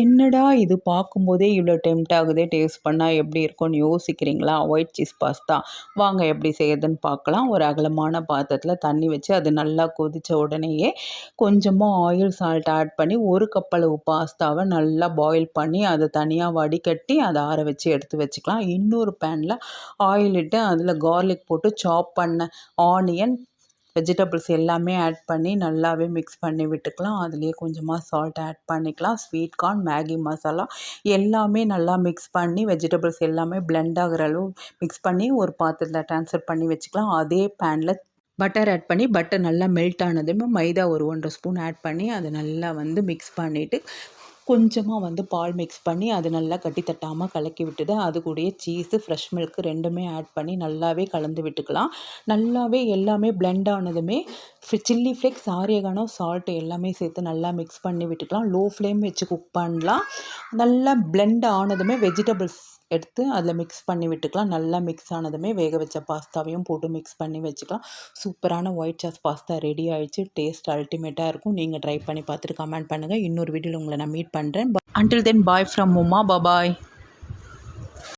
என்னடா இது பார்க்கும்போதே இவ்வளோ டெம்ப்ட் ஆகுதே, டேஸ்ட் பண்ணால் எப்படி இருக்கும்னு யோசிக்கிறீங்களா? ஒயிட் சீஸ் பாஸ்தா வாங்க எப்படி செய்யுதுன்னு பார்க்கலாம். ஒரு அகலமான பாத்திரத்தில் தண்ணி வச்சு அது நல்லா கொதித்த உடனேயே கொஞ்சமாக ஆயில் சால்ட் ஆட் பண்ணி 1 கப் அளவு பாஸ்தாவை நல்லா பாயில் பண்ணி அதை தனியாக வடிகட்டி அதை ஆற வச்சு எடுத்து வச்சுக்கலாம். இன்னொரு பேனில் ஆயில் இட்டு அதில் கார்லிக் போட்டு சாப் பண்ண ஆனியன் வெஜிடபிள்ஸ் எல்லாமே ஆட் பண்ணி நல்லாவே மிக்ஸ் பண்ணி விட்டுக்கலாம். அதுலேயே கொஞ்சமாக சால்ட் ஆட் பண்ணிக்கலாம். ஸ்வீட் கார்ன், மேகி மசாலா எல்லாமே நல்லா மிக்ஸ் பண்ணி வெஜிடபிள்ஸ் எல்லாமே பிளெண்ட் ஆகிற அளவு மிக்ஸ் பண்ணி ஒரு பாத்திரத்தில் ட்ரான்ஸ்ஃபர் பண்ணி வச்சுக்கலாம். அதே பேனில் பட்டர் ஆட் பண்ணி பட்டர் நல்லா மெல்ட் ஆனதுமே மைதா ஒரு 1.5 ஸ்பூன் ஆட் பண்ணி அதை நல்லா மிக்ஸ் பண்ணிவிட்டு கொஞ்சமாக பால் மிக்ஸ் பண்ணி அது நல்லா கட்டி தட்டாமல் கலக்கி விட்டுது. அது கூடயே சீஸு, ஃப்ரெஷ் மில்க் ரெண்டுமே ஆட் பண்ணி நல்லாவே கலந்து விட்டுக்கலாம். நல்லாவே எல்லாமே பிளெண்ட் ஆனதுமே சில்லி ஃப்ளேக்ஸ், ஆரியகானோ, சால்ட்டு எல்லாமே சேர்த்து நல்லா மிக்ஸ் பண்ணி விட்டுக்கலாம். லோ ஃப்ளேம் வச்சு குக் பண்ணலாம். நல்லா பிளெண்ட் ஆனதுமே வெஜிடபிள்ஸ் எடுத்து அதில் மிக்ஸ் பண்ணி விட்டுக்கலாம். நல்லா மிக்ஸ் ஆனதுமே வேக வச்ச பாஸ்தாவையும் போட்டு மிக்ஸ் பண்ணி வச்சுக்கலாம். சூப்பரான ஒயிட் சாஸ் பாஸ்தா ரெடி ஆயிடுச்சு. டேஸ்ட் அல்டிமேட்டாக இருக்கும். நீங்கள் ட்ரை பண்ணி பார்த்துட்டு கமெண்ட் பண்ணுங்கள். இன்னொரு வீடியோவில் உங்களை நான் மீட் பண்ணுறேன். Until then, bye from Muma. Bye bye.